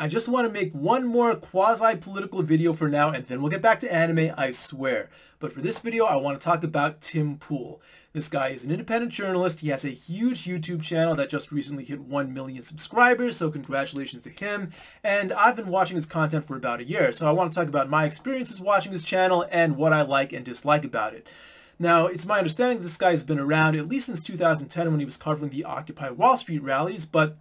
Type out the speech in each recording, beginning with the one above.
I just want to make one more quasi-political video for now, and then we'll get back to anime, I swear. But for this video, I want to talk about Tim Pool. This guy is an independent journalist. He has a huge YouTube channel that just recently hit 1 million subscribers, so congratulations to him. And I've been watching his content for about a year, so I want to talk about my experiences watching his channel and what I like and dislike about it. Now, it's my understanding that this guy has been around at least since 2010 when he was covering the Occupy Wall Street rallies, but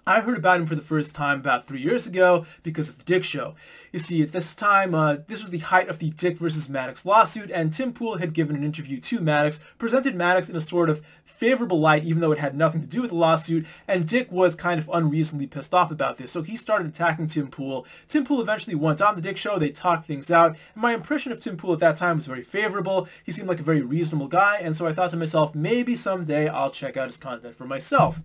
I heard about him for the first time about 3 years ago because of the Dick Show. You see, at this time, this was the height of the Dick versus Maddox lawsuit, and Tim Pool had given an interview to Maddox, presented Maddox in a sort of favorable light, even though it had nothing to do with the lawsuit, and Dick was kind of unreasonably pissed off about this, so he started attacking Tim Pool. Tim Pool eventually went on the Dick Show, they talked things out, and my impression of Tim Pool at that time was very favorable. He seemed like a very reasonable guy, and so I thought to myself, maybe someday I'll check out his content for myself.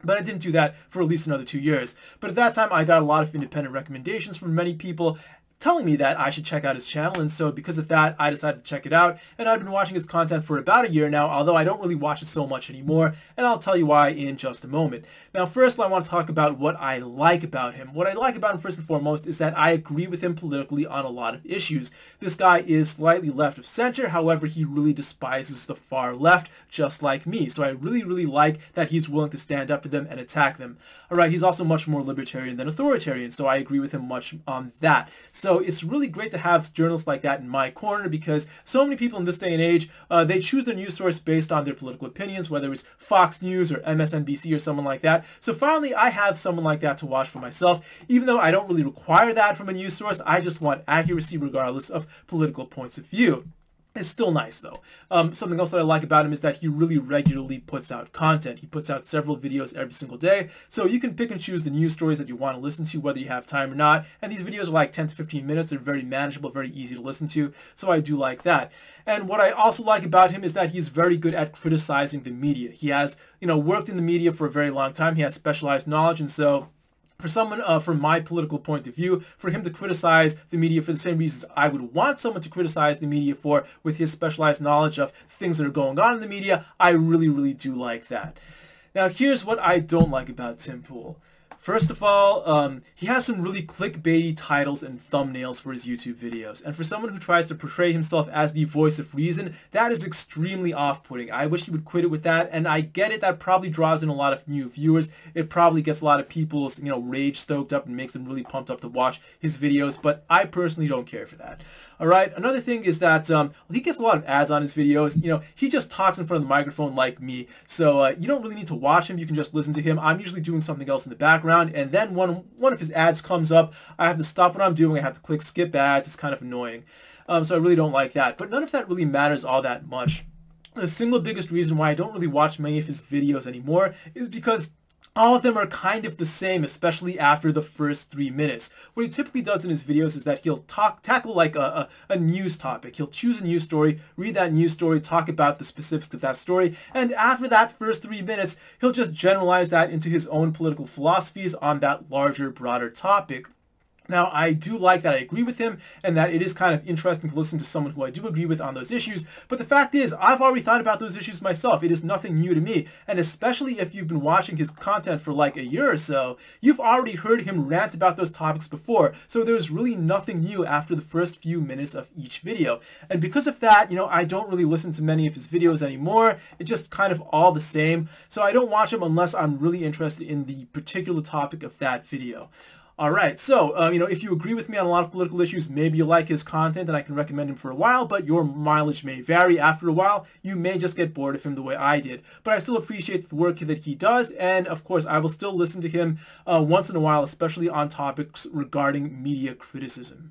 But I didn't do that for at least another 2 years. But at that time, I got a lot of independent recommendations from many people telling me that I should check out his channel, and so because of that, I decided to check it out, and I've been watching his content for about a year now, although I don't really watch it so much anymore, and I'll tell you why in just a moment. Now, first, I want to talk about what I like about him. What I like about him, first and foremost, is that I agree with him politically on a lot of issues. This guy is slightly left of center, however, he really despises the far left, just like me, so I really like that he's willing to stand up to them and attack them. Alright, he's also much more libertarian than authoritarian, so I agree with him much on that. So it's really great to have journalists like that in my corner, because so many people in this day and age, they choose their news source based on their political opinions, whether it's Fox News or MSNBC or someone like that. So finally, I have someone like that to watch for myself. Even though I don't really require that from a news source, I just want accuracy regardless of political points of view. It's still nice, though. Something else that I like about him is that he really regularly puts out content. He puts out several videos every single day, so you can pick and choose the news stories that you want to listen to, whether you have time or not, and these videos are like 10 to 15 minutes. They're very manageable, very easy to listen to, so I do like that. And what I also like about him is that he's very good at criticizing the media. He has, worked in the media for a very long time. He has specialized knowledge, and so for someone from my political point of view, for him to criticize the media for the same reasons I would want someone to criticize the media for, with his specialized knowledge of things that are going on in the media, I really do like that. Now, here's what I don't like about Tim Pool. First of all, he has some really clickbaity titles and thumbnails for his YouTube videos, and for someone who tries to portray himself as the voice of reason, that is extremely off-putting. I wish he would quit it with that, and I get it, that probably draws in a lot of new viewers. It probably gets a lot of people's, rage stoked up and makes them really pumped up to watch his videos, but I personally don't care for that. Alright, another thing is that he gets a lot of ads on his videos. He just talks in front of the microphone like me, so you don't really need to watch him, you can just listen to him. I'm usually doing something else in the background, and then one of his ads comes up, I have to stop what I'm doing, I have to click skip ads. It's kind of annoying. So I really don't like that, but none of that really matters all that much. The single biggest reason why I don't really watch many of his videos anymore is because all of them are kind of the same, especially after the first 3 minutes. What he typically does in his videos is that he'll tackle like a news topic. He'll choose a news story, read that news story, talk about the specifics of that story, and after that first 3 minutes, he'll just generalize that into his own political philosophies on that larger, broader topic. Now, I do like that I agree with him, and that it is kind of interesting to listen to someone who I do agree with on those issues, but the fact is, I've already thought about those issues myself. It is nothing new to me, and especially if you've been watching his content for like a year or so, you've already heard him rant about those topics before, so there's really nothing new after the first few minutes of each video. And because of that, I don't really listen to many of his videos anymore. It's just kind of all the same, so I don't watch him unless I'm really interested in the particular topic of that video. Alright, so, if you agree with me on a lot of political issues, maybe you like his content and I can recommend him for a while, but your mileage may vary. After a while, you may just get bored of him the way I did. But I still appreciate the work that he does, and of course, I will still listen to him once in a while, especially on topics regarding media criticism.